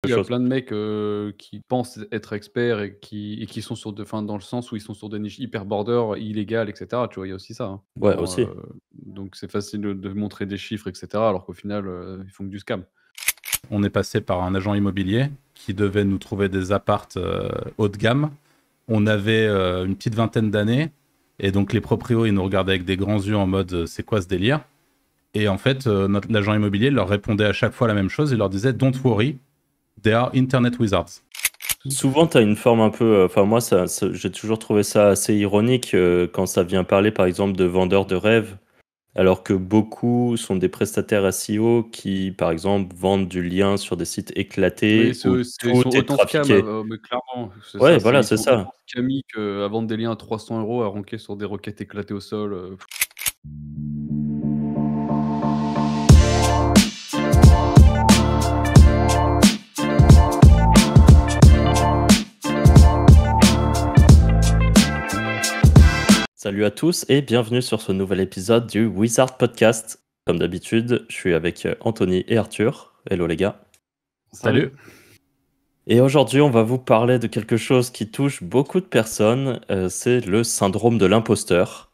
il y a chose. plein de mecs, qui pensent être experts et qui sont sur dans le sens où ils sont sur des niches hyper border, illégales et cetera, tu vois? Il y a aussi ça, hein. Ouais, aussi. Donc c'est facile de montrer des chiffres et cetera, alors qu'au final, ils font que du scam. On est passé par un agent immobilier qui devait nous trouver des apparts haut de gamme. On avait une petite vingtaine d'années et donc les proprios, ils nous regardaient avec des grands yeux en mode c'est quoi ce délire? Et en fait, l'agent immobilier leur répondait à chaque fois la même chose. Il leur disait don't worry, they are internet wizards. Souvent, tu as une forme un peu. Enfin, moi, j'ai toujours trouvé ça assez ironique quand ça vient parler, par exemple, de vendeurs de rêves, alors que beaucoup sont des prestataires SEO qui, par exemple, vendent du lien sur des sites éclatés Oui, où ils tout sont est autant scam, trafiqué. mais clairement, c'est Ouais, ça, voilà, ils c'est sont ça. autant scammy qu'à vendre des liens à 300 €, à ranker sur des requêtes éclatées au sol, Salut à tous et bienvenue sur ce nouvel épisode du Wizard Podcast. Comme d'habitude, je suis avec Anthony et Arthur. Hello les gars. Salut. Et aujourd'hui, on va vous parler de quelque chose qui touche beaucoup de personnes, c'est le syndrome de l'imposteur.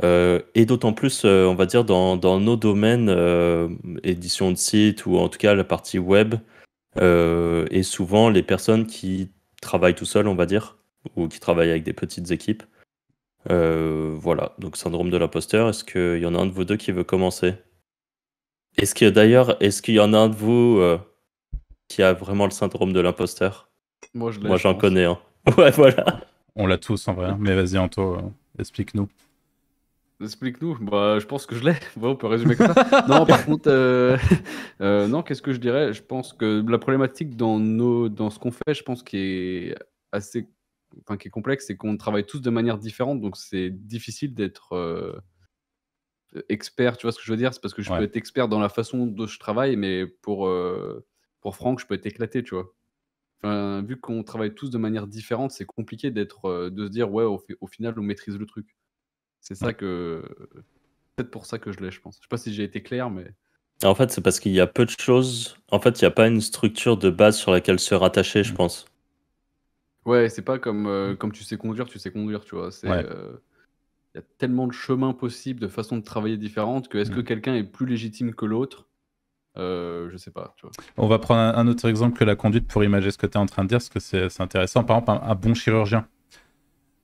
Et d'autant plus, on va dire, dans nos domaines, édition de site ou en tout cas la partie web, et souvent les personnes qui travaillent tout seuls, on va dire, ou qui travaillent avec des petites équipes. Voilà, donc syndrome de l'imposteur, est-ce qu'il y en a un de vous deux qui veut commencer? Est-ce qu'il y en a un de vous qui a vraiment le syndrome de l'imposteur? moi je l'ai, Moi je j'en pense. connais un. Ouais, voilà. On l'a tous en vrai, hein. Mais vas-y Anto, explique-nous. Explique-nous. Bah, je pense que je l'ai. Ouais, on peut résumer comme ça. Non, par contre, non, qu'est-ce que je dirais? Je pense que la problématique dans ce qu'on fait, je pense qui est assez qui est complexe, c'est qu'on travaille tous de manière différente, donc c'est difficile d'être, expert, tu vois ce que je veux dire? C'est parce que je peux Ouais. être expert dans la façon dont je travaille, mais pour Franck, je peux être éclaté, tu vois? Enfin, vu qu'on travaille tous de manière différente, c'est compliqué de se dire: «Ouais, au final, on maîtrise le truc». C'est ça Ouais. que peut-être pour ça que je l'ai, je pense. Je sais pas si j'ai été clair, mais En fait, c'est parce qu'il y a peu de choses. En fait, il n'y a pas une structure de base sur laquelle se rattacher, je Mm. pense. ouais, c'est pas comme tu sais conduire, tu vois? Ouais. Il y a tellement de chemins possibles, de façons de travailler différentes que est-ce que quelqu'un est plus légitime que l'autre? Je sais pas, tu vois? On va prendre un autre exemple que la conduite pour imager ce que tu es en train de dire, parce que c'est intéressant. Par exemple, un bon chirurgien.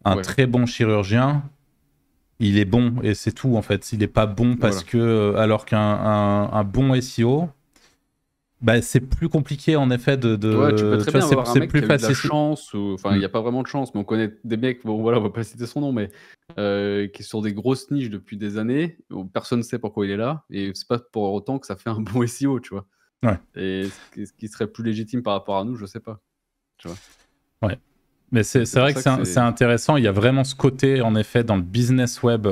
Un Ouais. très bon chirurgien, il est bon et c'est tout en fait. Il n'est pas bon parce Voilà. que, alors qu'un bon SEO, bah, c'est plus compliqué en effet Ouais, tu peux très tu vois, bien avoir un c'est mec plus qui a eu de la facile. chance ou enfin, il y a pas vraiment de chance, mais on connaît des mecs, bon voilà, on va pas citer son nom, mais qui est sur des grosses niches depuis des années, où personne ne sait pourquoi il est là et c'est pas pour autant que ça fait un bon SEO, tu vois? Ouais. Et ce qui serait plus légitime par rapport à nous, je sais pas, tu vois? Ouais. Mais c'est Donc c'est vrai pour que ça que c'est intéressant. Il y a vraiment ce côté, en effet, dans le business web,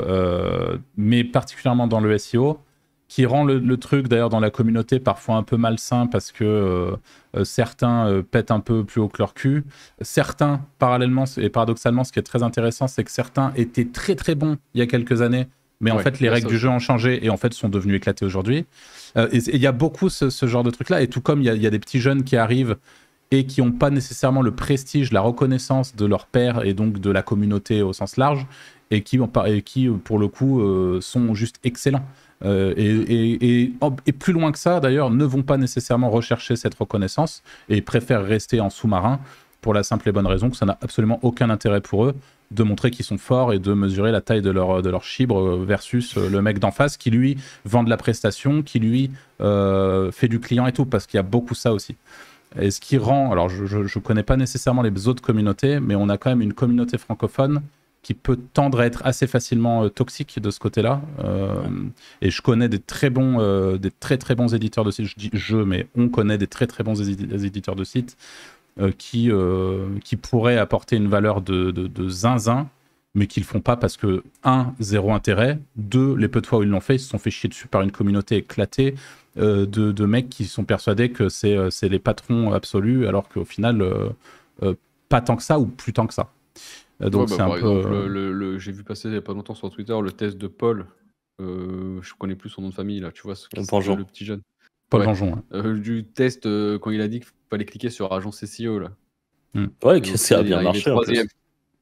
mais particulièrement dans le SEO, qui rend le truc, d'ailleurs, dans la communauté, parfois un peu malsain parce que certains pètent un peu plus haut que leur cul. Certains, parallèlement et paradoxalement, ce qui est très intéressant, c'est que certains étaient très très bons il y a quelques années, mais en ouais, fait, il les y a règles ça du aussi. jeu ont changé et en fait sont devenus éclatés aujourd'hui. Et il y a beaucoup ce genre de trucs-là. Et tout comme il y a des petits jeunes qui arrivent et qui n'ont pas nécessairement le prestige, la reconnaissance de leur père et donc de la communauté au sens large, et qui pour le coup, sont juste excellents. Et plus loin que ça, d'ailleurs, ne vont pas nécessairement rechercher cette reconnaissance et préfèrent rester en sous-marin pour la simple et bonne raison que ça n'a absolument aucun intérêt pour eux de montrer qu'ils sont forts et de mesurer la taille de leur chibre versus le mec d'en face qui, lui, vend de la prestation, qui, lui, fait du client et tout, parce qu'il y a beaucoup ça aussi. Et ce qui rend, alors je ne connais pas nécessairement les autres communautés, mais on a quand même une communauté francophone qui peut tendre à être assez facilement toxique de ce côté-là. Et je connais des très très bons éditeurs de sites. Je dis je, mais on connaît des très très bons éditeurs de sites qui pourraient apporter une valeur de zinzin, mais qu'ils ne font pas parce que, 1, zéro intérêt, 2, les peu de fois où ils l'ont fait, ils se sont fait chier dessus par une communauté éclatée de mecs qui sont persuadés que c'est les patrons absolus, alors qu'au final, pas tant que ça ou plus tant que ça. Donc Ouais, c'est un par peu... exemple, j'ai vu passer il y a pas longtemps sur Twitter le test de Paul, je connais plus son nom de famille là, tu vois? Bonjour. Le petit jeune. Paul Ouais. Vengeon. Du test quand il a dit qu'il fallait cliquer sur agence SEO là. Ouais, Et que au ça a final, il est bien arrivé marché en plus. troisième.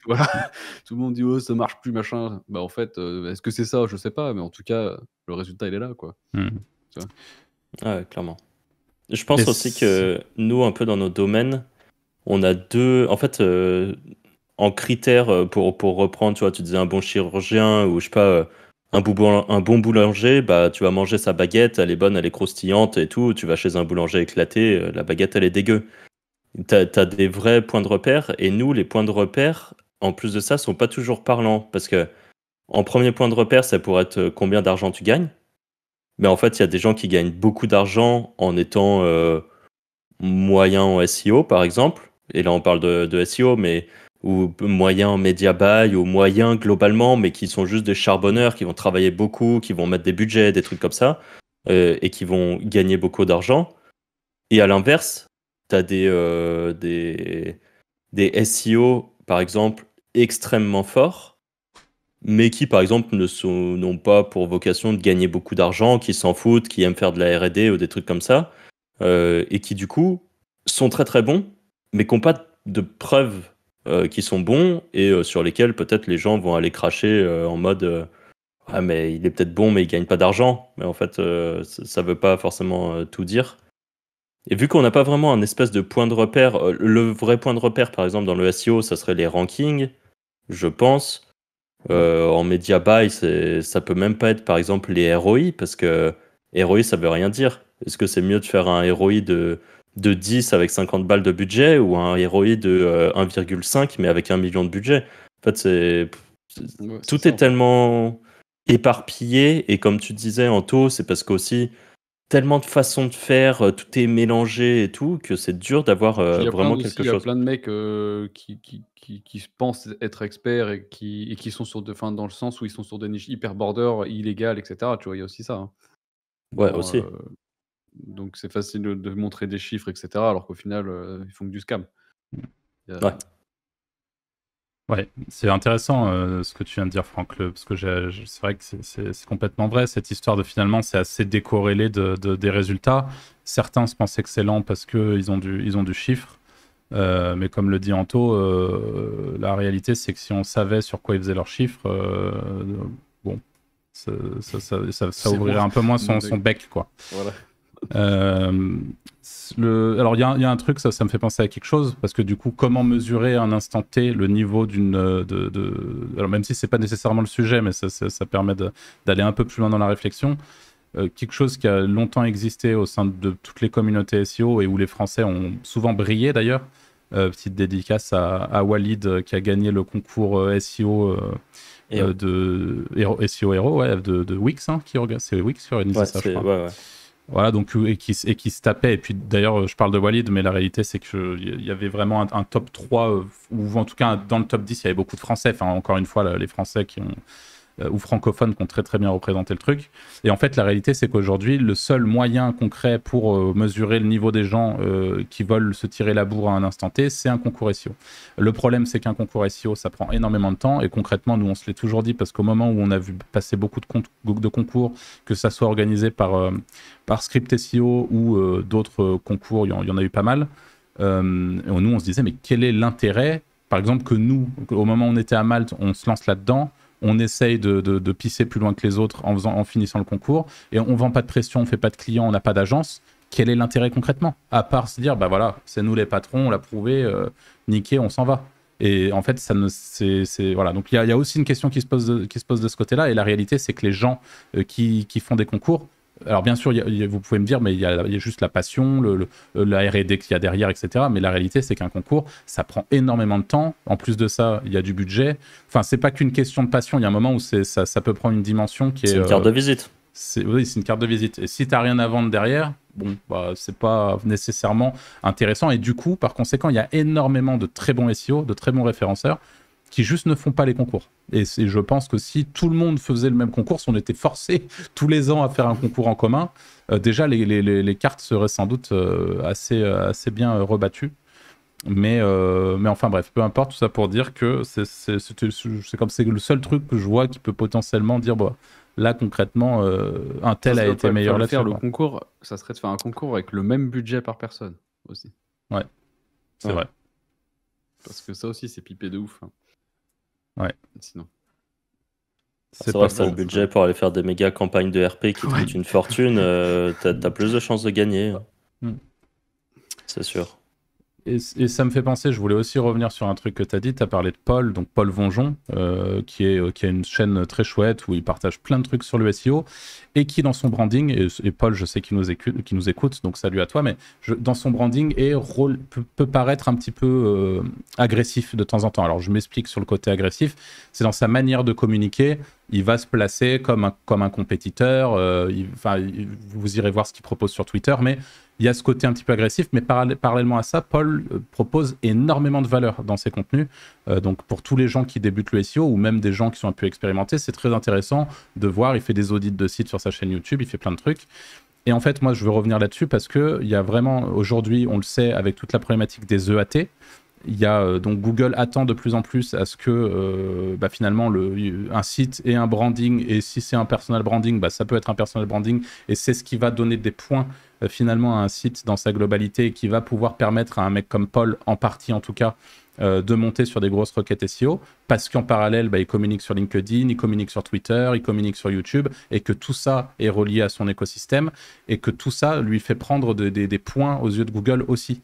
Voilà. Tout le monde dit oh ça marche plus machin. Bah en fait, est-ce que c'est ça? Je sais pas, mais en tout cas, le résultat il est là quoi. Ouais, clairement. Je Et pense aussi que nous, un peu dans nos domaines, on a deux. En fait, en critères, pour reprendre, tu vois, tu disais un bon chirurgien ou je sais pas, un bon boulanger, bah tu vas manger sa baguette, elle est bonne, elle est croustillante et tout. Tu vas chez un boulanger éclaté, la baguette elle est dégueu. T'as des vrais points de repère et nous, les points de repère, en plus de ça, sont pas toujours parlants parce que en premier point de repère, ça pourrait être combien d'argent tu gagnes. Mais en fait, il y a des gens qui gagnent beaucoup d'argent en étant moyen en SEO, par exemple. Et là, on parle de SEO, mais ou moyen en media buy, ou moyen globalement, mais qui sont juste des charbonneurs, qui vont travailler beaucoup, qui vont mettre des budgets, des trucs comme ça, et qui vont gagner beaucoup d'argent. Et à l'inverse, tu as des SEO, par exemple, extrêmement forts, mais qui, par exemple, n'ont pas pour vocation de gagner beaucoup d'argent, qui s'en foutent, qui aiment faire de la R&D ou des trucs comme ça, et qui, du coup, sont très très bons, mais qui n'ont pas de preuves qui sont bons, et sur lesquels peut-être les gens vont aller cracher en mode ah, mais il est peut-être bon, mais il gagne pas d'argent. Mais en fait, ça veut pas forcément tout dire. Et vu qu'on n'a pas vraiment un espèce de point de repère, le vrai point de repère, par exemple, dans le SEO, ça serait les rankings, je pense. En media buy, ça peut même pas être par exemple les ROI, parce que ROI ça veut rien dire. Est-ce que c'est mieux de faire un ROI de 10 avec 50 balles de budget ou un ROI de 1,5 mais avec 1 million de budget? En fait, Ouais, c'est tout ça, est en fait. tellement éparpillé et comme tu disais Anto, c'est parce qu'aussi tellement de façons de faire, tout est mélangé et tout, que c'est dur d'avoir Puis vraiment quelque il y a chose. plein de mecs qui se pensent être experts et qui sont enfin, dans le sens où ils sont sur des niches hyper border, illégales, etc. Tu vois, il y a aussi ça. Hein. Ouais, Dans, aussi. donc c'est facile de montrer des chiffres, etc. Alors qu'au final, ils font que du scam. Il y a- Ouais. Ouais, c'est intéressant ce que tu viens de dire, Franck, parce que c'est vrai que c'est complètement vrai. Cette histoire de finalement, c'est assez décorrélé des résultats. Certains se pensent excellents parce qu'ils ont du chiffre. Mais comme le dit Anto, la réalité, c'est que si on savait sur quoi ils faisaient leurs chiffres, bon, ça ouvrirait moins- un peu moins moins son de- bec, quoi. Voilà. Alors, il y a un truc, ça me fait penser à quelque chose, parce que du coup, comment mesurer à un instant T le niveau d'une. Alors, même si c'est pas nécessairement le sujet, mais ça permet d'aller un peu plus loin dans la réflexion. Quelque chose qui a longtemps existé au sein de toutes les communautés SEO et où les Français ont souvent brillé d'ailleurs. Petite dédicace à Walid qui a gagné le concours SEO SEO Hero, ouais, de Wix, hein, c'est Wix qui organisait Ouais, ça, je crois. ouais. Voilà, donc, et qui se tapait. Et puis d'ailleurs, je parle de Walid, mais la réalité, c'est qu'il y avait vraiment un top 3, ou en tout cas dans le top 10, il y avait beaucoup de Français. Enfin, encore une fois, les Français ou francophones qui ont très très bien représenté le truc. Et en fait, la réalité, c'est qu'aujourd'hui, le seul moyen concret pour mesurer le niveau des gens qui veulent se tirer la bourre à un instant T, c'est un concours SEO. Le problème, c'est qu'un concours SEO, ça prend énormément de temps. Et concrètement, nous, on se l'est toujours dit parce qu'au moment où on a vu passer beaucoup de concours, que ça soit organisé par Script SEO ou d'autres concours, il y en a eu pas mal. Nous, on se disait, mais quel est l'intérêt, par exemple, que nous, au moment où on était à Malte, on se lance là-dedans, on essaye de pisser plus loin que les autres en finissant le concours, et on vend pas de pression, on fait pas de clients, on n'a pas d'agence. Quel est l'intérêt concrètement? À part se dire, bah voilà, c'est nous les patrons, on l'a prouvé, niqué, on s'en va. Et en fait, voilà. Donc il y a aussi une question qui se pose de ce côté-là, et la réalité, c'est que les gens qui font des concours, alors bien sûr, vous pouvez me dire, mais il y a juste la passion, la R&D qu'il y a derrière, etc. Mais la réalité, c'est qu'un concours, ça prend énormément de temps. En plus de ça, il y a du budget. Enfin, c'est pas qu'une question de passion. Il y a un moment où ça peut prendre une dimension qui est... C'est une carte de visite. Oui, c'est une carte de visite. Et si t'as rien à vendre derrière, bon, bah, c'est pas nécessairement intéressant. Et du coup, par conséquent, il y a énormément de très bons SEO, de très bons référenceurs qui juste ne font pas les concours. Et je pense que si tout le monde faisait le même concours, si on était forcé tous les ans à faire un concours en commun, déjà les cartes seraient sans doute assez bien rebattues. Mais enfin bref, peu importe, tout ça pour dire que c'est comme c'est le seul truc que je vois qui peut potentiellement dire, bah, là concrètement, un tel a été meilleur là-dessus. Faire le concours, ça serait de faire un concours avec le même budget par personne aussi. Ouais, c'est vrai. Parce que ça aussi, c'est pipé de ouf. Hein. Ouais. Sinon. C'est vrai que t'as le budget pour aller faire des méga campagnes de RP qui coûtent une fortune, t'as plus de chances de gagner. C'est sûr. Et ça me fait penser, je voulais aussi revenir sur un truc que tu as dit, tu as parlé de Paul, donc Paul Vonjon, qui a une chaîne très chouette où il partage plein de trucs sur le SEO, et qui dans son branding, et Paul je sais qu'il nous écoute, donc salut à toi, mais dans son branding peut paraître un petit peu agressif de temps en temps. Alors je m'explique sur le côté agressif, c'est dans sa manière de communiquer, il va se placer comme un compétiteur, vous irez voir ce qu'il propose sur Twitter, mais il y a ce côté un petit peu agressif, mais parallèlement à ça, Paul propose énormément de valeur dans ses contenus. Donc pour tous les gens qui débutent le SEO, ou même des gens qui sont un peu expérimentés, c'est très intéressant de voir. Il fait des audits de sites sur sa chaîne YouTube, il fait plein de trucs. Et en fait, moi, je veux revenir là-dessus parce qu'il y a vraiment, aujourd'hui, on le sait, avec toute la problématique des EAT, il y a donc Google attend de plus en plus à ce que finalement un site ait un branding, et si c'est un personal branding, ça peut être un personal branding, et c'est ce qui va donner des points finalement à un site dans sa globalité, et qui va pouvoir permettre à un mec comme Paul, en partie en tout cas, de monter sur des grosses requêtes SEO, parce qu'en parallèle, il communique sur LinkedIn, il communique sur Twitter, il communique sur YouTube, et que tout ça est relié à son écosystème, et que tout ça lui fait prendre des points aux yeux de Google aussi.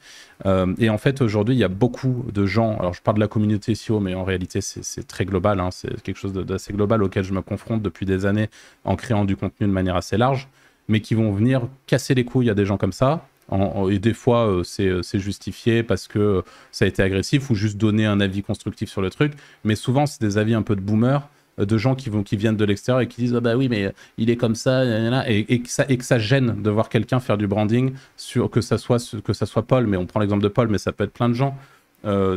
Et en fait, aujourd'hui, il y a beaucoup de gens, alors je parle de la communauté SEO, mais en réalité, c'est très global, hein, c'est quelque chose d'assez global auquel je me confronte depuis des années en créant du contenu de manière assez large, mais qui vont venir casser les couilles à des gens comme ça. Et des fois, c'est justifié parce que ça a été agressif, ou juste donner un avis constructif sur le truc. Mais souvent, c'est des avis un peu de boomers, de gens qui viennent de l'extérieur et qui disent « Ah bah oui, mais il est comme ça, et que ça gêne de voir quelqu'un faire du branding, que ça soit Paul, mais on prend l'exemple de Paul, mais ça peut être plein de gens,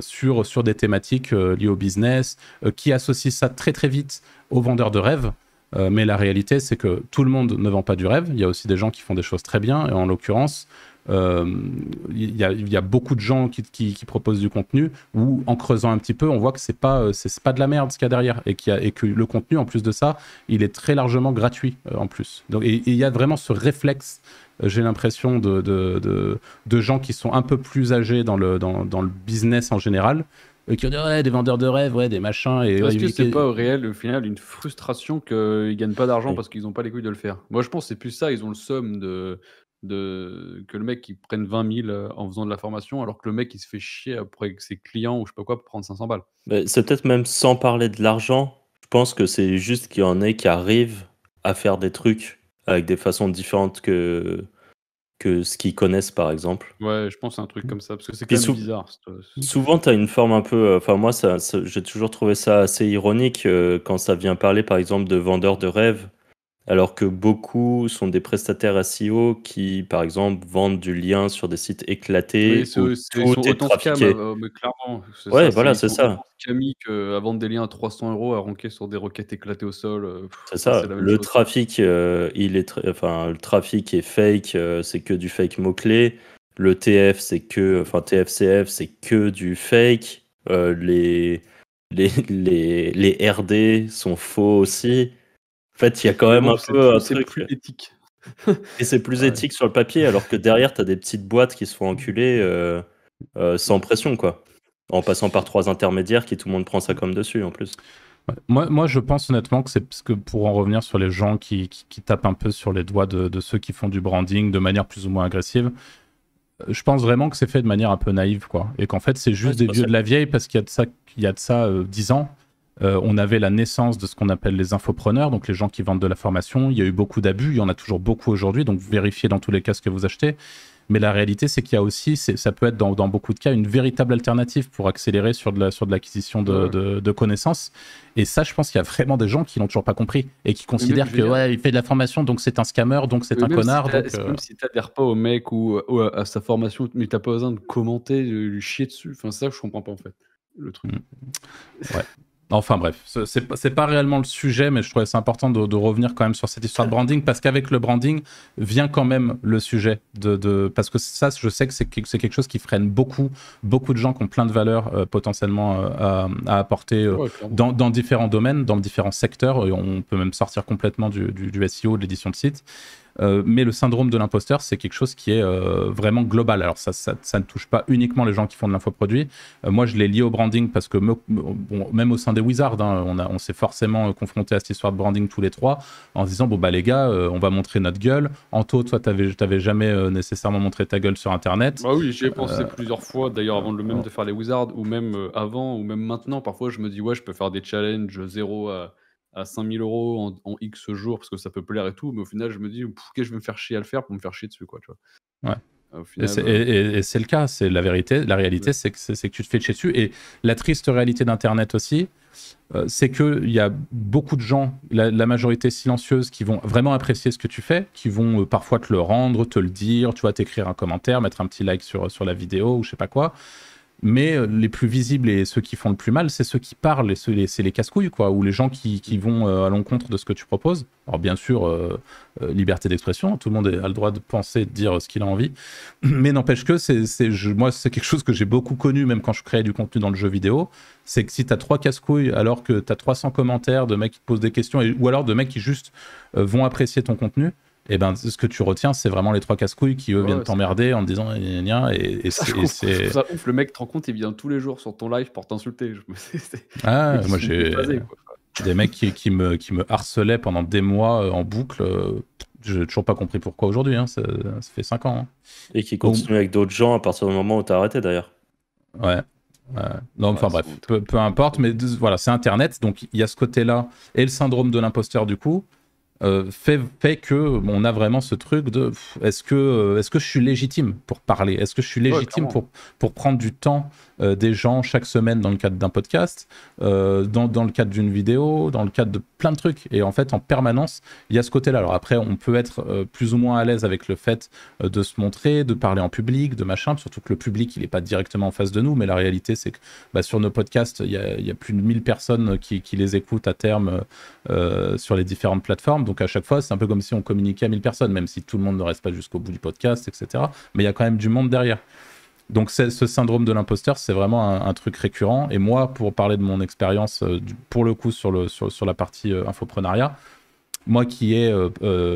sur des thématiques liées au business, qui associent ça très très vite aux vendeurs de rêves. Mais la réalité, c'est que tout le monde ne vend pas du rêve. Il y a aussi des gens qui font des choses très bien. Et en l'occurrence, il y a beaucoup de gens qui proposent du contenu où, en creusant un petit peu, on voit que c'est pas de la merde ce qu'il y a derrière. Et que le contenu, en plus de ça, il est très largement gratuit en plus. Donc, et il y a vraiment ce réflexe, j'ai l'impression, de gens qui sont un peu plus âgés dans le business en général, qui ont dit des vendeurs de rêves, des machins. Est-ce que c'est pas au réel, au final, une frustration qu'ils gagnent pas d'argent parce qu'ils ont pas les couilles de le faire? Moi, je pense que c'est plus ça, ils ont le somme que le mec il prenne 20 000 en faisant de la formation, alors que le mec il se fait chier après avec ses clients ou je sais pas quoi pour prendre 500 balles. C'est peut-être même sans parler de l'argent, je pense que c'est juste qu'il y en a qui arrivent à faire des trucs avec des façons différentes que ce qu'ils connaissent, par exemple. Ouais, je pense que c'est un truc comme ça, parce que c'est quand même bizarre. Souvent, tu as une forme un peu... Enfin, moi, j'ai toujours trouvé ça assez ironique quand ça vient parler, par exemple, de vendeurs de rêves, alors que beaucoup sont des prestataires SEO qui, par exemple, vendent du lien sur des sites éclatés où tout est trafiqué. Mais clairement, ouais, voilà, c'est ça. À vendre des liens à 300 € à ranker sur des requêtes éclatées au sol. C'est ça. Le trafic, le trafic est fake, c'est que du fake mot-clé. Le TF, TFCF, c'est que du fake. Les RD sont faux aussi. En fait, il y a quand même un peu un truc. C'est plus éthique. Et c'est plus éthique sur le papier, alors que derrière, tu as des petites boîtes qui se font enculer sans pression, quoi. En passant par 3 intermédiaires qui tout le monde prend ça comme dessus, en plus. Moi, je pense honnêtement que c'est parce que, pour en revenir sur les gens qui tapent un peu sur les doigts de ceux qui font du branding de manière plus ou moins agressive, je pense vraiment que c'est fait de manière un peu naïve, quoi. Et qu'en fait, c'est juste des vieux de la vieille, parce qu'il y a de ça 10 ans. On avait la naissance de ce qu'on appelle les infopreneurs, donc les gens qui vendent de la formation. Il y a eu beaucoup d'abus, il y en a toujours beaucoup aujourd'hui, donc vérifiez dans tous les cas ce que vous achetez. Mais la réalité, c'est qu'il y a aussi, ça peut être dans beaucoup de cas, une véritable alternative pour accélérer sur de l'acquisition de connaissances. Et ça, je pense qu'il y a vraiment des gens qui l'ont toujours pas compris et qui considèrent que il fait de la formation, donc c'est un scammer, donc c'est un connard. Même si tu n'adhères pas au mec ou à sa formation, mais tu n'as pas besoin de commenter, de lui chier dessus. Enfin, ça, je comprends pas en fait, le truc. Ouais. Enfin bref, c'est pas réellement le sujet, mais je trouvais c'est important de revenir quand même sur cette histoire de branding, parce qu'avec le branding vient quand même le sujet parce que ça, je sais que c'est quelque chose qui freine beaucoup de gens qui ont plein de valeurs potentiellement à apporter Ouais, clairement. dans différents domaines, dans différents secteurs. Et on peut même sortir complètement du SEO, de l'édition de site. Mais le syndrome de l'imposteur, c'est quelque chose qui est vraiment global. Alors ça ne touche pas uniquement les gens qui font de l'infoproduit. Moi, je l'ai lié au branding parce que même au sein des Wizards, hein, on s'est forcément confronté à cette histoire de branding tous les trois en se disant, bon bah les gars, on va montrer notre gueule. Anto, toi, t'avais jamais nécessairement montré ta gueule sur Internet. Bah oui, j'y ai pensé plusieurs fois, d'ailleurs, avant de faire les Wizards, ou même avant, ou même maintenant. Parfois, je me dis, ouais, je peux faire des challenges 0 à 5000 € en X jours parce que ça peut plaire et tout. Mais au final, je me dis, ok, je vais me faire chier à le faire pour me faire chier dessus, quoi, tu vois. Ouais. Au Et final, c'est le cas, c'est la vérité. La réalité, ouais. c'est que tu te fais chier dessus. Et la triste réalité d'Internet aussi, c'est qu'il y a beaucoup de gens, la majorité silencieuse, qui vont vraiment apprécier ce que tu fais, qui vont parfois te le rendre, te le dire, tu vois, t'écrire un commentaire, mettre un petit like sur la vidéo ou je sais pas quoi. Mais les plus visibles et ceux qui font le plus mal, c'est ceux qui parlent, et c'est les casse-couilles, quoi, ou les gens qui vont à l'encontre de ce que tu proposes. Alors bien sûr, liberté d'expression, tout le monde a le droit de penser, de dire ce qu'il a envie, mais n'empêche que moi, c'est quelque chose que j'ai beaucoup connu, même quand je créais du contenu dans le jeu vidéo, c'est que si t'as 3 casse-couilles, alors que t'as 300 commentaires de mecs qui te posent des questions, ou alors de mecs qui juste vont apprécier ton contenu, et ben ce que tu retiens, c'est vraiment les 3 casse-couilles qui eux viennent Ouais, t'emmerder en te disant gna gna gna, et ça, je c'est trouve ça ouf. Le mec, te rend compte, il vient tous les jours sur ton live pour t'insulter. Les ah, mecs, ils moi sont j'ai déphasés, quoi. des mecs qui me harcelaient pendant des mois en boucle. J'ai toujours pas compris pourquoi aujourd'hui, hein, ça fait 5 ans. Hein. Et qui Donc, continue avec d'autres gens à partir du moment où t'as arrêté d'ailleurs. ouais. Non, enfin Ouais, bref, peu importe, mais voilà, c'est Internet, donc il y a ce côté-là, et le syndrome de l'imposteur du coup, fait que on a vraiment ce truc de est-ce que je suis légitime pour parler? Est-ce que je suis ouais, légitime clairement. pour prendre du temps des gens chaque semaine dans le cadre d'un podcast, dans le cadre d'une vidéo, dans le cadre de plein de trucs? Et en fait, en permanence, il y a ce côté-là. Alors après, on peut être plus ou moins à l'aise avec le fait de se montrer, de parler en public, de machin, surtout que le public, il n'est pas directement en face de nous, mais la réalité, c'est que sur nos podcasts, il y a plus de 1000 personnes qui les écoutent à terme sur les différentes plateformes. Donc à chaque fois, c'est un peu comme si on communiquait à 1000 personnes, même si tout le monde ne reste pas jusqu'au bout du podcast, etc. Mais il y a quand même du monde derrière. Donc ce syndrome de l'imposteur, c'est vraiment un truc récurrent. Et moi, pour parler de mon expérience, pour le coup, sur la partie infoprenariat, moi qui ai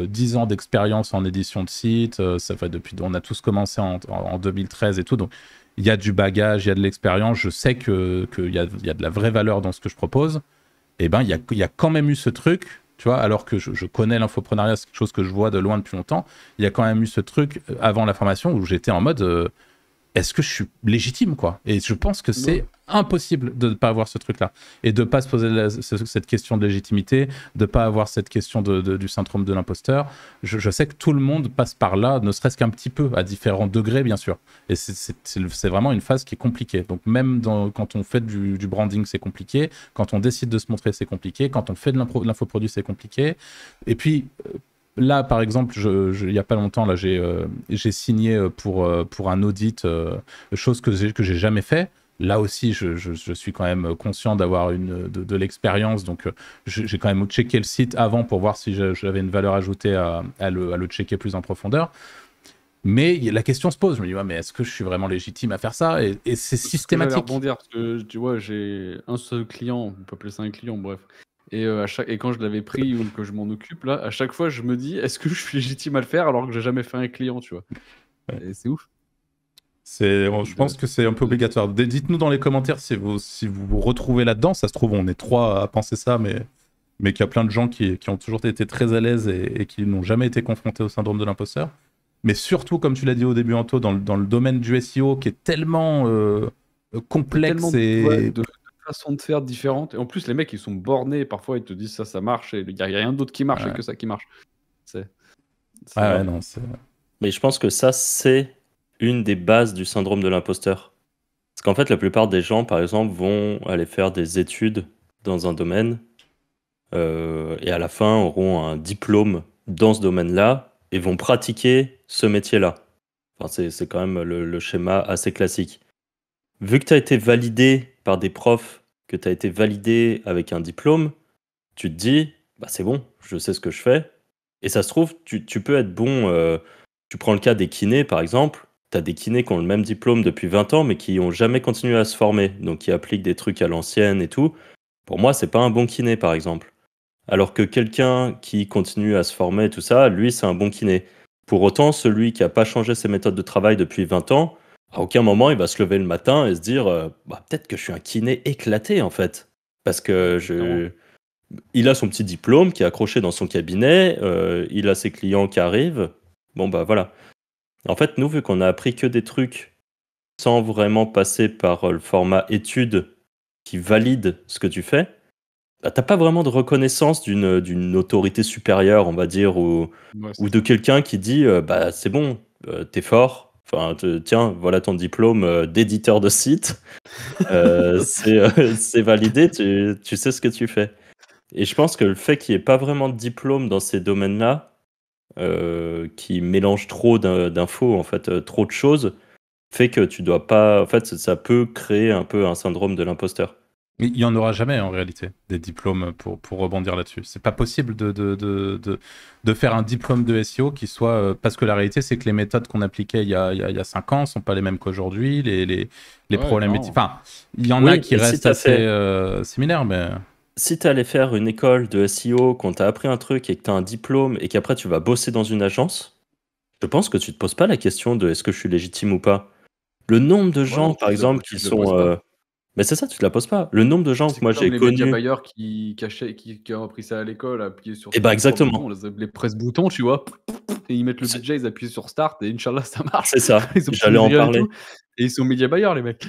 10 ans d'expérience en édition de site, ça fait on a tous commencé en 2013 et tout, donc il y a du bagage, il y a de l'expérience, je sais qu'il y a de la vraie valeur dans ce que je propose. Et ben il y a quand même eu ce truc, tu vois, alors que je connais l'infoprenariat, c'est quelque chose que je vois de loin depuis longtemps, il y a quand même eu ce truc avant la formation où j'étais en mode est-ce que je suis légitime, quoi? Et je pense que c'est impossible de ne pas avoir ce truc-là et de ne pas se poser cette question de légitimité, de ne pas avoir cette question du syndrome de l'imposteur. Je sais que tout le monde passe par là, ne serait-ce qu'un petit peu, à différents degrés, bien sûr. Et c'est vraiment une phase qui est compliquée. Donc même quand on fait du branding, c'est compliqué. Quand on décide de se montrer, c'est compliqué. Quand on fait de l'infoproduit, c'est compliqué. Et puis... Là, par exemple, il n'y a pas longtemps, là, j'ai signé pour un audit, chose que j'ai jamais fait. Là aussi, je suis quand même conscient d'avoir de l'expérience, donc j'ai quand même checké le site avant pour voir si j'avais une valeur ajoutée à le checker plus en profondeur. Mais la question se pose, je me dis, ouais, mais est-ce que je suis vraiment légitime à faire ça? Et c'est C'est ce que j'allais systématique. rebondir parce que tu vois, j'ai un seul client, on peut appeler ça un client, bref. Et quand je l'avais pris ou que je m'en occupe là, à chaque fois je me dis: «Est-ce que je suis légitime à le faire alors que j'ai jamais fait un client?» tu vois? Ouais. Et c'est ouf. Je pense que c'est un peu obligatoire. Dites-nous dans les commentaires si vous retrouvez là-dedans. Ça se trouve, on est 3 à penser ça, mais qu'il y a plein de gens qui ont toujours été très à l'aise et qui n'ont jamais été confrontés au syndrome de l'imposteur. Mais surtout, comme tu l'as dit au début, Anto, dans le domaine du SEO qui est tellement complexe Tellement et... de façons de faire différentes et en plus les mecs ils sont bornés, parfois ils te disent ça marche et il y a rien d'autre qui marche et Ouais. que ça qui marche. C'est Ah ouais, grave. non, Mais je pense que ça, c'est une des bases du syndrome de l'imposteur. Parce qu'en fait, la plupart des gens, par exemple, vont aller faire des études dans un domaine et à la fin auront un diplôme dans ce domaine-là et vont pratiquer ce métier-là. Enfin, c'est quand même le schéma assez classique. Vu que tu as été validé par des profs que tu as été validé avec un diplôme, tu te dis, bah c'est bon, je sais ce que je fais. Et ça se trouve, tu peux être bon. Tu prends le cas des kinés, par exemple. Tu as des kinés qui ont le même diplôme depuis 20 ans, mais qui n'ont jamais continué à se former. Donc, qui appliquent des trucs à l'ancienne et tout. Pour moi, c'est pas un bon kiné, par exemple. Alors que quelqu'un qui continue à se former et tout ça, lui, c'est un bon kiné. Pour autant, celui qui n'a pas changé ses méthodes de travail depuis 20 ans, à aucun moment, il va se lever le matin et se dire bah, peut-être que je suis un kiné éclaté, en fait. Parce que il a son petit diplôme qui est accroché dans son cabinet, il a ses clients qui arrivent. Bon, bah voilà. En fait, nous, vu qu'on a appris que des trucs sans vraiment passer par le format études qui valide ce que tu fais, bah, t'as pas vraiment de reconnaissance d'une autorité supérieure, on va dire, ou de quelqu'un qui dit bah c'est bon, t'es fort. Enfin, tiens, voilà ton diplôme d'éditeur de site. C'est validé, tu sais ce que tu fais. Et je pense que le fait qu'il n'y ait pas vraiment de diplôme dans ces domaines-là, qui mélange trop d'infos, en fait, trop de choses, fait que tu dois pas. En fait, ça peut créer un peu un syndrome de l'imposteur. Il n'y en aura jamais en réalité des diplômes pour rebondir là-dessus. C'est pas possible de faire un diplôme de SEO qui soit. Parce que la réalité, c'est que les méthodes qu'on appliquait il y a 5 ans ne sont pas les mêmes qu'aujourd'hui. Les problématiques. Enfin, il y en a qui restent assez similaires, mais. Si tu allais faire une école de SEO, qu'on t'a appris un truc et que tu as un diplôme et qu'après tu vas bosser dans une agence, je pense que tu te poses pas la question de est-ce que je suis légitime ou pas. Le nombre de gens, par exemple, qui sont. Mais c'est ça, tu te la poses pas. Le nombre de gens que moi j'ai les connus. médias buyers qui ont appris ça à l'école, appuyer sur exactement. boutons, les presse-boutons, tu vois, et ils mettent le budget, ils appuient sur Start et Inch'Allah ça marche. C'est ça, j'allais en parler. Et ils sont médias buyers, les mecs.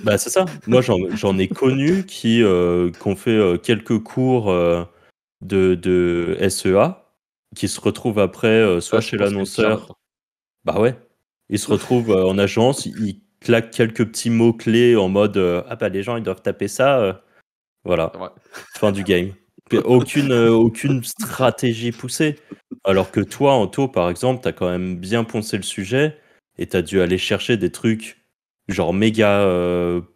Bah c'est ça. Moi j'en ai connu qui ont fait quelques cours de SEA, qui se retrouvent après soit chez l'annonceur. Bah ouais. Ils se retrouvent en agence, ils claquent quelques petits mots-clés en mode ah bah les gens ils doivent taper ça. Voilà. Fin du game. Aucune stratégie poussée. Alors que toi, Anto, par exemple, t'as quand même bien poncé le sujet et t'as dû aller chercher des trucs genre méga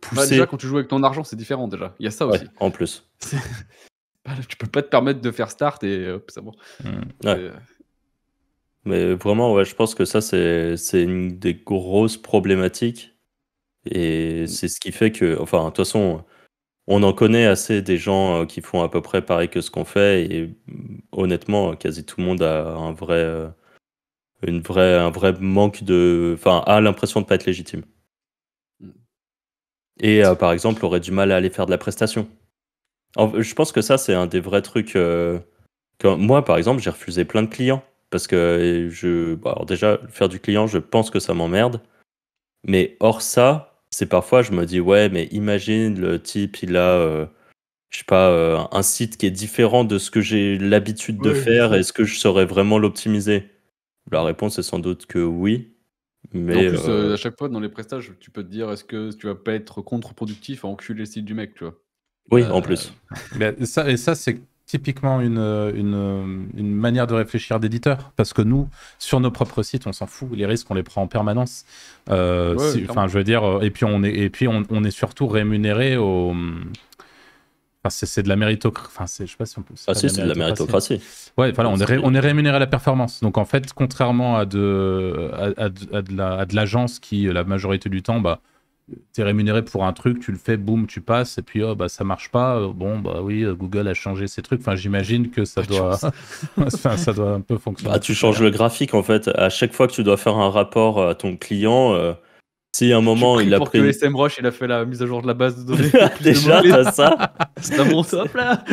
poussés. Bah déjà, quand tu joues avec ton argent, c'est différent déjà. Il y a ça aussi. En plus. Tu peux pas te permettre de faire Start et hop, c'est bon. Ouais. Mais vraiment, ouais, je pense que ça, c'est une des grosses problématiques. Et c'est ce qui fait que, enfin, de toute façon, on en connaît assez des gens qui font à peu près pareil que ce qu'on fait. Et honnêtement, quasi tout le monde a un vrai manque de. Enfin, a l'impression de pas être légitime. Et par exemple, aurait du mal à aller faire de la prestation. Je pense que ça, c'est un des vrais trucs. Moi, par exemple, j'ai refusé plein de clients. Parce que alors déjà, faire du client, je pense que ça m'emmerde. Mais hors ça, c'est parfois, je me dis, ouais, mais imagine, le type, il a, je sais pas, un site qui est différent de ce que j'ai l'habitude de faire. Est-ce que je saurais vraiment l'optimiser? La réponse est sans doute que oui. Mais en plus, à chaque fois, dans les prestages, tu peux te dire, est-ce que tu vas pas être contre-productif à enculer le site du mec, tu vois? Oui, en plus. Ça, c'est typiquement une manière de réfléchir d'éditeur, parce que nous, sur nos propres sites, on s'en fout, les risques, on les prend en permanence. Je veux dire, et puis on est surtout rémunéré au. Enfin, c'est de la méritocratie. Enfin, je sais pas si on peut. C'est de la méritocratie. Ouais, voilà, on est rémunéré à la performance. Donc en fait, contrairement à de l'agence qui, la majorité du temps, bah, t'es rémunéré pour un truc, tu le fais, boum, tu passes, et puis bah ça marche pas. Bon, bah oui, Google a changé ses trucs. Enfin, j'imagine que ça doit, ça doit un peu fonctionner. Bah, tu changes le graphique en fait. À chaque fois que tu dois faire un rapport à ton client, si à un moment il a pour pris. que SEMrush il a fait la mise à jour de la base de données. Déjà, t'as ça. C'est un bon top là.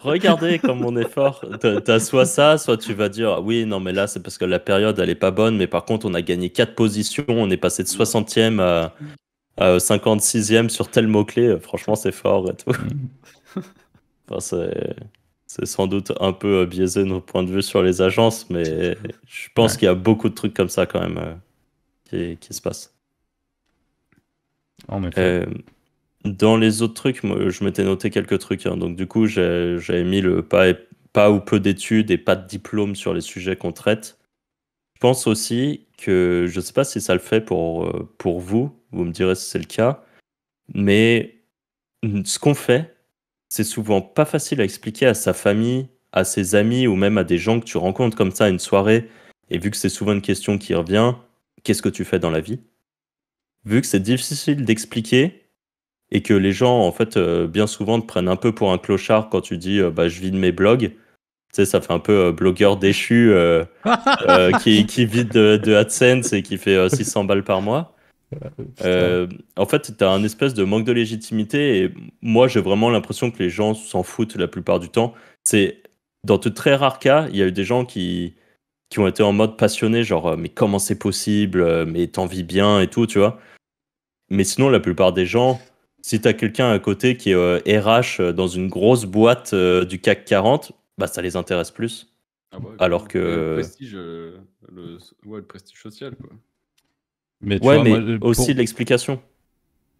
Regardez comme on est fort. T'as soit ça, soit tu vas dire oui, non, mais là c'est parce que la période elle est pas bonne, mais par contre on a gagné 4 positions, on est passé de 60e à 56e sur tel mot-clé. Franchement, c'est fort et tout. Enfin, c'est sans doute un peu biaisé notre point de vue sur les agences, mais je pense qu'il y a beaucoup de trucs comme ça quand même qui se passent. En effet. Dans les autres trucs, moi, je m'étais noté quelques trucs. Hein. Donc du coup, j'avais mis le pas ou peu d'études et pas de diplôme sur les sujets qu'on traite. Je pense aussi que, je ne sais pas si ça le fait pour vous me direz si c'est le cas, mais ce qu'on fait, c'est souvent pas facile à expliquer à sa famille, à ses amis ou même à des gens que tu rencontres comme ça à une soirée. Et vu que c'est souvent une question qui revient, qu'est-ce que tu fais dans la vie? Vu que c'est difficile d'expliquer et que les gens, en fait, bien souvent te prennent un peu pour un clochard quand tu dis bah, je vis de mes blogs. Tu sais, ça fait un peu blogueur déchu qui vit de AdSense et qui fait 600 balles par mois. Putain. En fait, tu as un espèce de manque de légitimité et moi, j'ai vraiment l'impression que les gens s'en foutent la plupart du temps. C'est dans de très rares cas, il y a eu des gens qui ont été en mode passionné, genre mais comment c'est possible, mais t'en vis bien et tout, tu vois. Mais sinon, la plupart des gens, si t'as quelqu'un à côté qui est RH dans une grosse boîte du CAC 40, bah ça les intéresse plus. Ah bah, Alors clairement. Le que prestige, le prestige social, quoi. Mais tu ouais, vois, moi, mais aussi l'explication,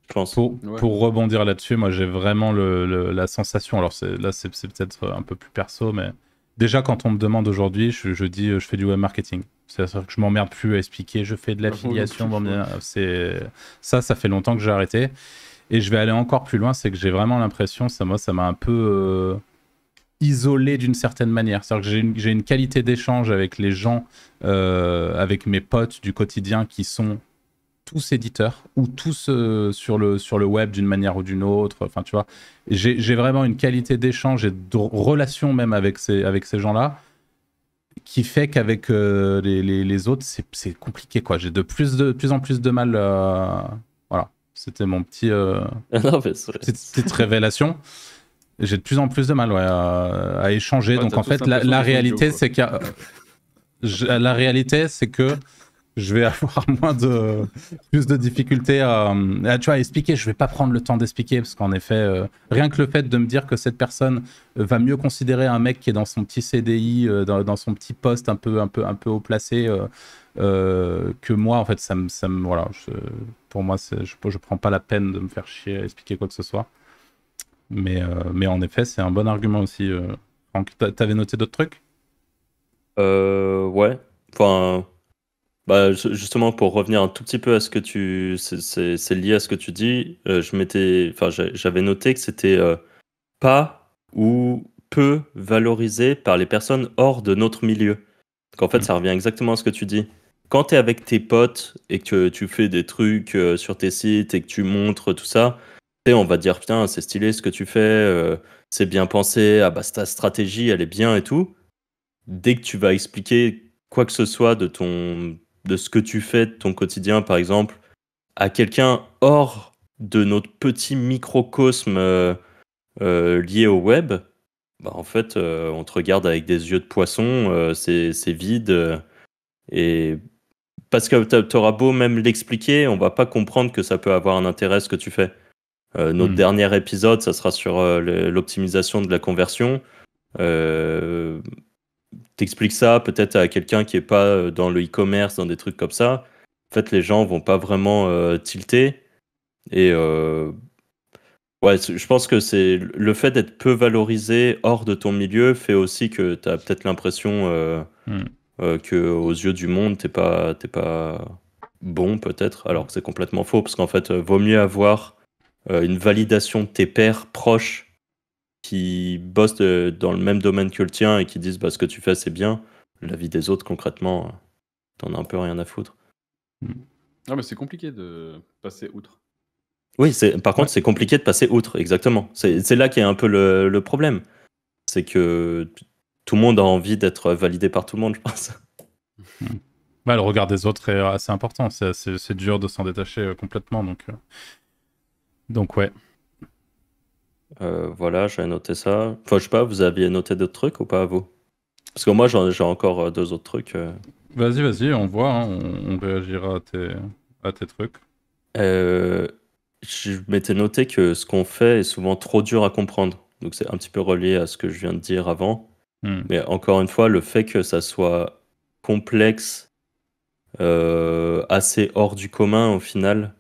je pense. Ouais. pour rebondir là-dessus, moi j'ai vraiment la sensation, alors là c'est peut-être un peu plus perso, mais déjà quand on me demande aujourd'hui, je dis je fais du web marketing. C'est-à-dire que je m'emmerde plus à expliquer, je fais de l'affiliation, Ah, moi non ça fait longtemps que j'ai arrêté. Et je vais aller encore plus loin, c'est que j'ai vraiment l'impression, ça m'a un peu isolé d'une certaine manière. C'est-à-dire que j'ai une qualité d'échange avec les gens, avec mes potes du quotidien qui sont tous éditeurs ou tous sur le web d'une manière ou d'une autre. Enfin, tu vois, j'ai vraiment une qualité d'échange et de relation même avec ces gens-là qui fait qu'avec les autres, c'est compliqué, quoi. J'ai de plus en plus de mal. Voilà, c'était mon Non, mais petite révélation. J'ai de plus en plus de mal à échanger. Ouais, Donc t'as en tous fait, l'impression la qu'ils sont idiots, réalité, quoi. c'est la réalité, c'est que je vais avoir plus de difficultés tu vois, à expliquer. Je vais pas prendre le temps d'expliquer parce qu'en effet, rien que le fait de me dire que cette personne va mieux considérer un mec qui est dans son petit CDI, dans son petit poste un peu haut placé que moi, en fait, voilà. Pour moi, je prends pas la peine de me faire chier à expliquer quoi que ce soit. Mais en effet, c'est un bon argument aussi. Franck, t'avais noté d'autres trucs? Ouais. Enfin, bah, justement, pour revenir un tout petit peu à ce que c'est lié à ce que tu dis, j'avais noté que c'était pas ou peu valorisé par les personnes hors de notre milieu. Donc en fait, ça revient exactement à ce que tu dis. Quand tu es avec tes potes et que tu fais des trucs sur tes sites et que tu montres tout ça, tu sais, on va dire, putain, c'est stylé ce que tu fais, c'est bien pensé, ah bah ta stratégie, elle est bien et tout. Dès que tu vas expliquer quoi que ce soit de ce que tu fais de ton quotidien, par exemple, à quelqu'un hors de notre petit microcosme lié au web, bah en fait, on te regarde avec des yeux de poisson, c'est vide. Et parce que t'auras beau même l'expliquer, on va pas comprendre que ça peut avoir un intérêt ce que tu fais. Notre dernier épisode, ça sera sur l'optimisation de la conversion. T'expliques ça peut-être à quelqu'un qui est pas dans le e-commerce, dans des trucs comme ça. En fait, les gens vont pas vraiment tilter. Et ouais, je pense que c'est le fait d'être peu valorisé hors de ton milieu fait aussi que tu as peut-être l'impression que aux yeux du monde, t'es pas bon peut-être, alors que c'est complètement faux, parce qu'en fait, vaut mieux avoir une validation de tes pairs proches qui bossent dans le même domaine que le tien et qui disent bah, ce que tu fais c'est bien. La vie des autres, concrètement, t'en as un peu rien à foutre. Ah, mais c'est compliqué de passer outre. Oui, par contre, c'est compliqué de passer outre, exactement. C'est là qu'est un peu le problème. C'est que tout le monde a envie d'être validé par tout le monde, je pense. Ouais, le regard des autres est assez important. C'est dur de s'en détacher complètement. Donc ouais. Voilà, j'avais noté ça. Enfin, je sais pas, vous aviez noté d'autres trucs ou pas, vous? Parce que moi, j'ai encore 2 autres trucs. Vas-y, on voit. Hein, on réagira à tes trucs. Je m'étais noté que ce qu'on fait est souvent trop dur à comprendre. Donc c'est un petit peu relié à ce que je viens de dire avant. Mais encore une fois, le fait que ça soit complexe, assez hors du commun au final,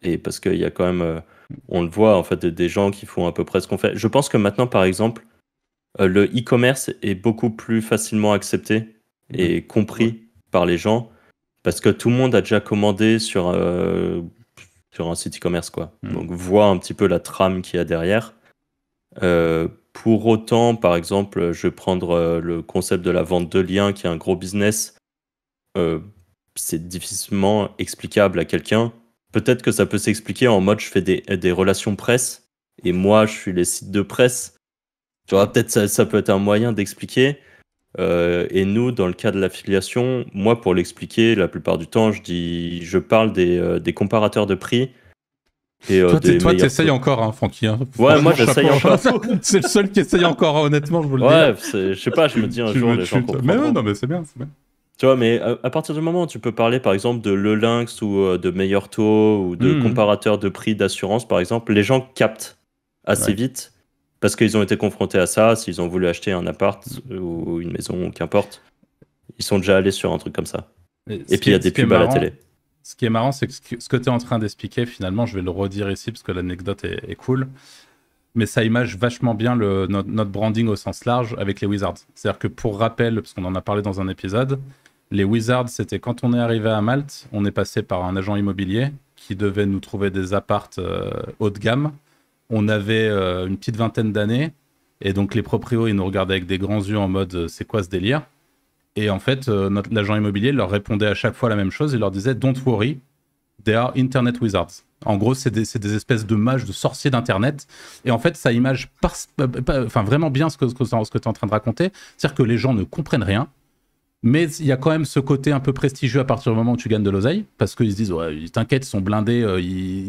et parce qu'il y a quand même, on le voit en fait, des gens qui font à peu près ce qu'on fait. Je pense que maintenant, par exemple, le e-commerce est beaucoup plus facilement accepté et compris par les gens, parce que tout le monde a déjà commandé sur sur un site e-commerce, quoi. Mm. Donc, vois un petit peu la trame qu'il y a derrière. Pour autant, par exemple, je vais prendre le concept de la vente de liens, qui est un gros business. C'est difficilement explicable à quelqu'un. Peut-être que ça peut s'expliquer en mode je fais des relations presse et moi je suis les sites de presse. Tu vois, peut-être ça peut être un moyen d'expliquer. Et nous, dans le cas de l'affiliation, moi pour l'expliquer, la plupart du temps, je parle des comparateurs de prix et Toi, des meilleurs t'essayes taux. encore, hein, Francky. Hein. Ouais, moi Franchement, j'essaye chapeau. encore. C'est le seul qui essaye encore, hein, honnêtement, je vous le dis. Ouais, je sais pas, je me dis un Tu jour me les gens tues. Mais ouais, comprendront. non, mais c'est bien, c'est bien. Tu vois, mais à partir du moment où tu peux parler, par exemple, de Le Lynx ou de Meilleur Taux ou de Mhm. comparateurs de prix d'assurance, par exemple, les gens captent assez Ouais. vite parce qu'ils ont été confrontés à ça, s'ils ont voulu acheter un appart ou une maison ou qu'importe. Ils sont déjà allés sur un truc comme ça. Et Ce puis qui il y a est, des ce qui est pubs à la marrant, télé. ce qui est marrant, c'est que ce que tu es en train d'expliquer, finalement, je vais le redire ici parce que l'anecdote est cool, mais ça image vachement bien notre branding au sens large avec les Wizards. C'est-à-dire que pour rappel, parce qu'on en a parlé dans un épisode, les Wizards, c'était quand on est arrivé à Malte, on est passé par un agent immobilier qui devait nous trouver des apparts haut de gamme. On avait une petite vingtaine d'années, et donc les proprios, ils nous regardaient avec des grands yeux en mode c'est quoi ce délire? Et en fait, l'agent immobilier leur répondait à chaque fois la même chose. Il leur disait Don't worry, they are Internet Wizards. En gros, c'est des espèces de mages, de sorciers d'Internet. Et en fait, ça image vraiment bien ce que tu es en train de raconter. C'est-à-dire que les gens ne comprennent rien. Mais il y a quand même ce côté un peu prestigieux à partir du moment où tu gagnes de l'oseille. Parce qu'ils se disent ouais, t'inquiète, ils sont blindés,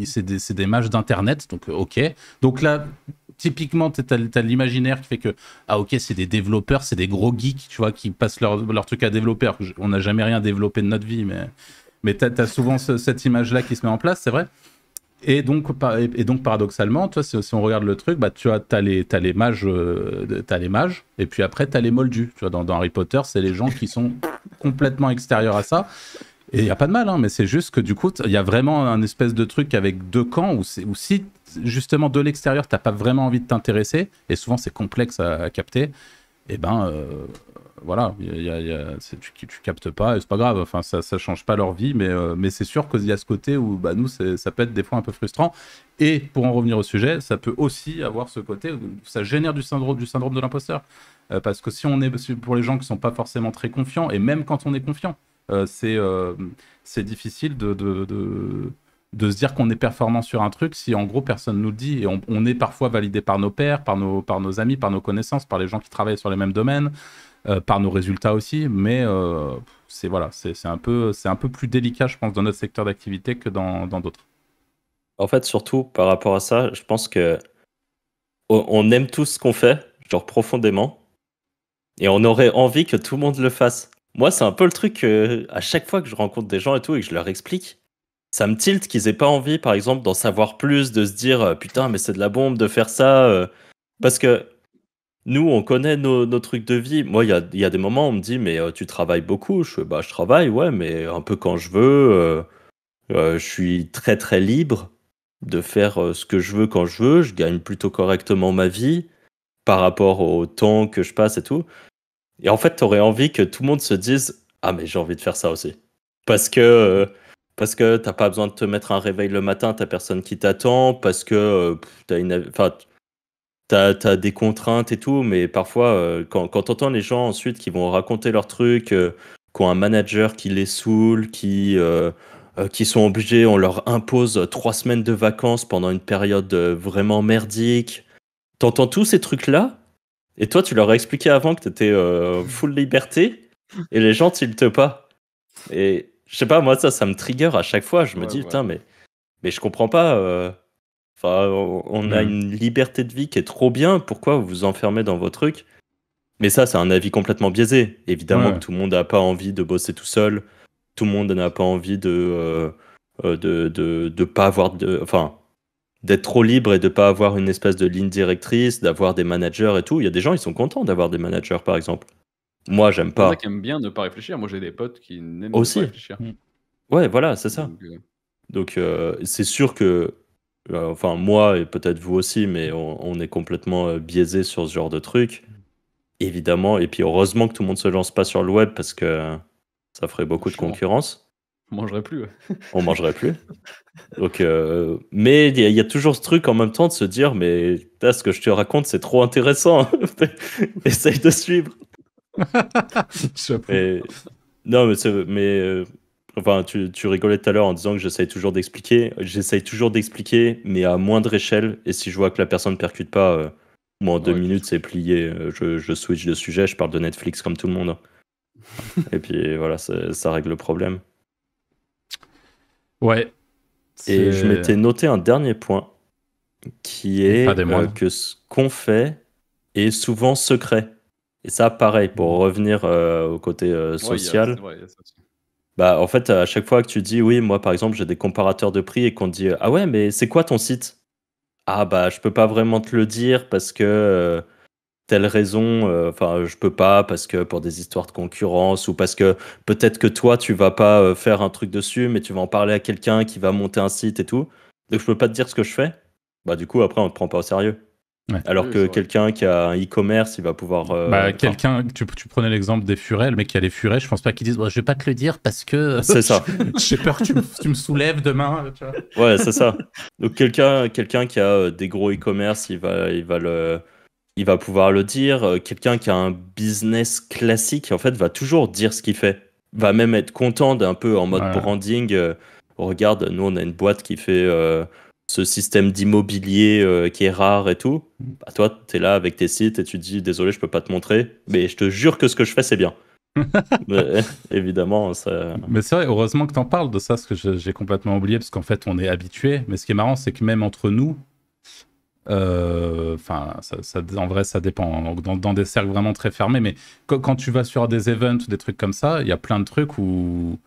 c'est des mages d'Internet. Donc, ok. Donc là, typiquement, t'as l'imaginaire qui fait que, ah ok, c'est des développeurs, c'est des gros geeks, tu vois, qui passent leur truc à développer. Alors que on n'a jamais rien développé de notre vie, mais t'as souvent cette image-là qui se met en place, c'est vrai. Et donc, paradoxalement, toi, si on regarde le truc, bah, t'as les mages, et puis après, t'as les moldus. Tu vois, dans Harry Potter, c'est les gens qui sont complètement extérieurs à ça. Et il n'y a pas de mal, hein, mais c'est juste que du coup, il y a vraiment un espèce de truc avec deux camps où si justement de l'extérieur, t'as pas vraiment envie de t'intéresser, et souvent c'est complexe à capter, et ben voilà, tu captes pas, et c'est pas grave, enfin, ça change pas leur vie, mais c'est sûr qu'il y a ce côté où bah, nous, ça peut être des fois un peu frustrant. Et pour en revenir au sujet, ça peut aussi avoir ce côté où ça génère du syndrome de l'imposteur. Parce que si on est, pour les gens qui sont pas forcément très confiants, et même quand on est confiant, c'est difficile de se dire qu'on est performant sur un truc si en gros personne nous le dit. Et on est parfois validé par nos pairs, par nos amis, par nos connaissances, par les gens qui travaillent sur les mêmes domaines, par nos résultats aussi. Mais c'est un peu plus délicat, je pense, dans notre secteur d'activité que dans d'autres. En fait, surtout par rapport à ça, je pense que on aime tout ce qu'on fait, genre profondément, et on aurait envie que tout le monde le fasse. Moi, c'est un peu le truc à chaque fois que je rencontre des gens et tout et que je leur explique, ça me tilte qu'ils aient pas envie, par exemple, d'en savoir plus, de se dire putain, mais c'est de la bombe de faire ça. Parce que nous, on connaît nos trucs de vie. Moi, il y a des moments où on me dit, mais tu travailles beaucoup. Je fais, bah, je travaille, ouais, mais un peu quand je veux. Je suis très, très libre de faire ce que je veux quand je veux. Je gagne plutôt correctement ma vie par rapport au temps que je passe et tout. Et en fait, t'aurais envie que tout le monde se dise, ah, mais j'ai envie de faire ça aussi. Parce que t'as pas besoin de te mettre un réveil le matin, t'as personne qui t'attend, parce que t'as des contraintes et tout, mais parfois, quand t'entends les gens ensuite qui vont raconter leurs trucs, qui ont un manager qui les saoule, qui sont obligés, on leur impose 3 semaines de vacances pendant une période vraiment merdique, t'entends tous ces trucs-là, et toi, tu leur as expliqué avant que t'étais full liberté, et les gens tiltent pas. Et je sais pas, moi, ça me trigger à chaque fois. Je me dis, putain, mais je comprends pas. Enfin, on a une liberté de vie qui est trop bien. Pourquoi vous vous enfermez dans vos trucs? Mais ça, c'est un avis complètement biaisé. Évidemment que tout le monde n'a pas envie de bosser tout seul. Tout le monde n'a pas envie de pas avoir enfin, d'être trop libre et de pas avoir une espèce de ligne directrice, d'avoir des managers et tout. Il y a des gens, ils sont contents d'avoir des managers, par exemple. Moi, j'aime Il y en a pas. qui aiment bien ne pas réfléchir. Moi, j'ai des potes qui n'aiment ne Aussi. pas réfléchir. Ouais, voilà, c'est ça. Donc, c'est sûr que, enfin, moi et peut-être vous aussi, mais on est complètement biaisé sur ce genre de truc, évidemment. Et puis, heureusement que tout le monde se lance pas sur le web parce que ça ferait beaucoup de Chiant. concurrence. On mangerait plus. On mangerait plus. Donc, mais il y a toujours ce truc en même temps de se dire, mais là, ce que je te raconte, c'est trop intéressant. Essaye de suivre. Chapeau. Et... Non, enfin, tu rigolais tout à l'heure en disant que j'essaye toujours d'expliquer. J'essaye toujours d'expliquer, mais à moindre échelle. Et si je vois que la personne ne percute pas, moi, en 2 minutes, c'est plié. Je switch de sujet, je parle de Netflix comme tout le monde. Et puis voilà, ça règle le problème. Ouais. Et je m'étais noté un dernier point qui est que ce qu'on fait est souvent secret. Et ça, pareil, pour revenir au côté social. Ouais, y a ça aussi. Bah, en fait, à chaque fois que tu dis, oui, moi, par exemple, j'ai des comparateurs de prix et qu'on te dit, ah ouais, mais c'est quoi ton site? Ah bah, je peux pas vraiment te le dire parce que telle raison, enfin, je peux pas parce que pour des histoires de concurrence ou parce que peut-être que toi, tu vas pas faire un truc dessus, mais tu vas en parler à quelqu'un qui va monter un site et tout. Donc, je peux pas te dire ce que je fais. Bah, du coup, après, on te prend pas au sérieux. Ouais. Alors Oui, que quelqu'un qui a un e-commerce, il va pouvoir. Quelqu'un, tu prenais l'exemple des furets, le mec qui a les furets, je pense pas qu'il dise je vais pas te le dire parce que. C'est ça. J'ai peur que tu me soulèves demain. Tu vois. Ouais, c'est ça. Donc, quelqu'un qui a des gros e-commerce, il va pouvoir le dire. Quelqu'un qui a un business classique, en fait, va toujours dire ce qu'il fait. Va même être content d'un peu en mode branding. Regarde, nous, on a une boîte qui fait ce système d'immobilier qui est rare et tout. Bah, toi, tu es là avec tes sites et tu te dis, désolé, je peux pas te montrer, mais je te jure que ce que je fais, c'est bien. Mais, évidemment, ça... Mais c'est vrai, heureusement que tu en parles de ça, parce que j'ai complètement oublié, parce qu'en fait, on est habitué. Mais ce qui est marrant, c'est que même entre nous, en vrai, ça dépend. Dans des cercles vraiment très fermés, mais quand tu vas sur des events ou des trucs comme ça, il y a plein de trucs où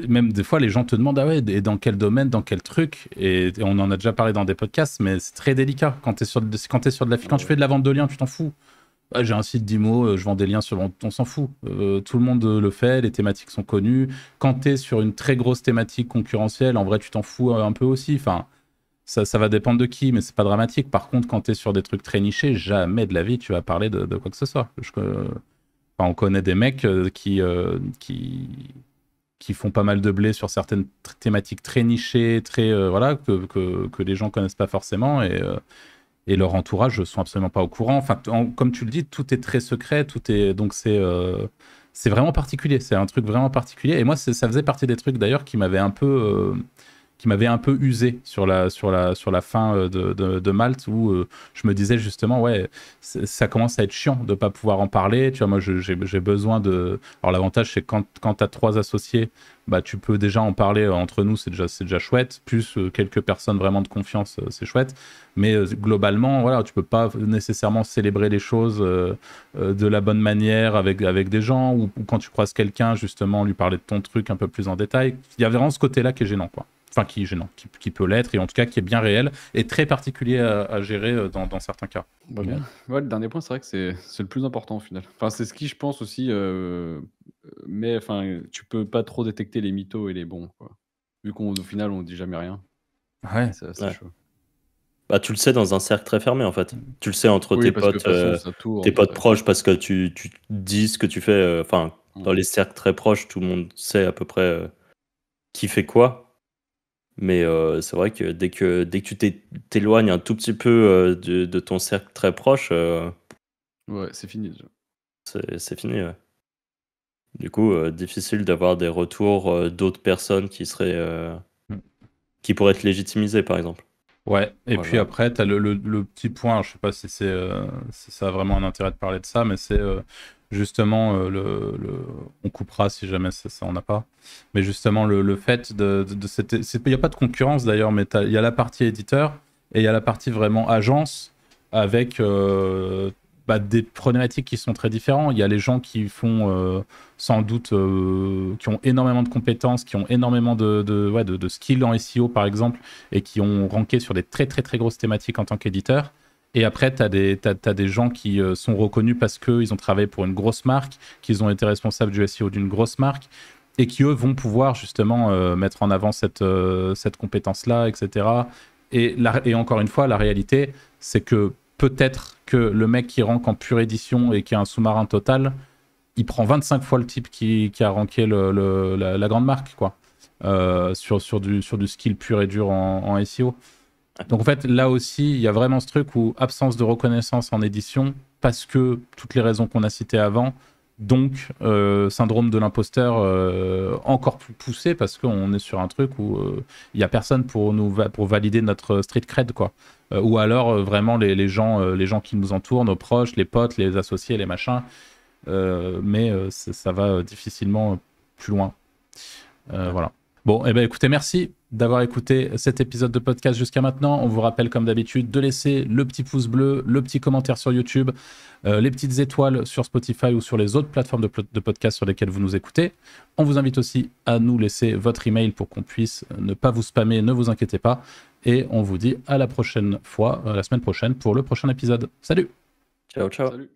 même des fois les gens te demandent ah ouais, et dans quel domaine, dans quel truc, et on en a déjà parlé dans des podcasts, mais c'est très délicat quand tu es sur de la quand tu fais de la vente de liens, tu t'en fous. Ah, j'ai un site d'IMO, je vends des liens sur... On s'en fout. Tout le monde le fait, les thématiques sont connues. Quand tu es sur une très grosse thématique concurrentielle, en vrai, tu t'en fous un peu aussi. Enfin, ça va dépendre de qui, mais c'est pas dramatique. Par contre, quand tu es sur des trucs très nichés, jamais de la vie tu vas parler de quoi que ce soit. On connaît des mecs qui font pas mal de blé sur certaines thématiques très nichées, voilà, que les gens connaissent pas forcément, et leur entourage sont absolument pas au courant. Enfin, comme tu le dis, tout est très secret, donc c'est vraiment particulier. C'est un truc vraiment particulier. Et moi, ça faisait partie des trucs d'ailleurs qui m'avaient un peu usé sur la fin de Malte, où je me disais justement, ouais, ça commence à être chiant de pas pouvoir en parler. Tu vois, moi, j'ai besoin de... Alors, l'avantage, c'est que quand tu as 3 associés, bah, tu peux déjà en parler entre nous, c'est déjà chouette. Plus quelques personnes vraiment de confiance, c'est chouette. Mais globalement, voilà, tu peux pas nécessairement célébrer les choses de la bonne manière avec des gens, ou quand tu croises quelqu'un, justement, lui parler de ton truc un peu plus en détail. Il y a vraiment ce côté-là qui est gênant, quoi. Enfin, qui est gênant, qui peut l'être, et en tout cas qui est bien réel et très particulier à gérer dans certains cas. Bah bien. Ouais, le dernier point, c'est vrai que c'est le plus important au final. Enfin, c'est ce qui, je pense aussi, mais enfin, tu peux pas trop détecter les mythos et les bons, quoi. Vu qu'au final, on dit jamais rien. Ouais. C'est assez chaud. Bah, tu le sais dans un cercle très fermé, en fait. Tu le sais entre Oui, tes parce que de potes, toute façon, ça tourne, tes potes ça- proches, parce que tu dis ce que tu fais. Enfin, dans les cercles très proches, tout le monde sait à peu près qui fait quoi. Mais c'est vrai que dès que tu t'éloignes un tout petit peu de ton cercle très proche, Ouais, c'est fini déjà. c'est fini. Ouais. Du coup, difficile d'avoir des retours d'autres personnes qui qui pourraient être légitimisées, par exemple. Ouais, et Voilà. puis après, tu as le petit point, je sais pas si ça a vraiment un intérêt de parler de ça, mais c'est justement, on coupera si jamais ça on n'a pas, mais justement le fait il n'y a pas de concurrence d'ailleurs, mais il y a la partie éditeur, et il y a la partie vraiment agence, avec des problématiques qui sont très différentes. Il y a les gens qui font sans doute, qui ont énormément de compétences, qui ont énormément de skills en SEO par exemple, et qui ont ranké sur des très très très grosses thématiques en tant qu'éditeur. Et après, tu as des gens qui sont reconnus parce qu'ils ont travaillé pour une grosse marque, qu'ils ont été responsables du SEO d'une grosse marque, et qui, eux, vont pouvoir justement mettre en avant cette compétence-là, etc. Et encore une fois, la réalité, c'est que peut-être que le mec qui rank en pure édition et qui a un sous-marin total, il prend 25 fois le type qui a ranké la grande marque, quoi. sur du skill pur et dur en SEO. Donc en fait, là aussi, il y a vraiment ce truc où absence de reconnaissance en édition, parce que toutes les raisons qu'on a citées avant, donc syndrome de l'imposteur encore plus poussé, parce qu'on est sur un truc où il n'y a personne pour valider notre street cred, quoi. Ou alors vraiment les gens qui nous entourent, nos proches, les potes, les associés, les machins. Mais ça va difficilement plus loin. Voilà. Bon, eh ben, écoutez, merci d'avoir écouté cet épisode de podcast jusqu'à maintenant. On vous rappelle, comme d'habitude, de laisser le petit pouce bleu, le petit commentaire sur YouTube, les petites étoiles sur Spotify ou sur les autres plateformes de podcast sur lesquelles vous nous écoutez. On vous invite aussi à nous laisser votre email pour qu'on puisse ne pas vous spammer, ne vous inquiétez pas. Et on vous dit à la prochaine fois, la semaine prochaine, pour le prochain épisode. Salut! Ciao, ciao. Salut.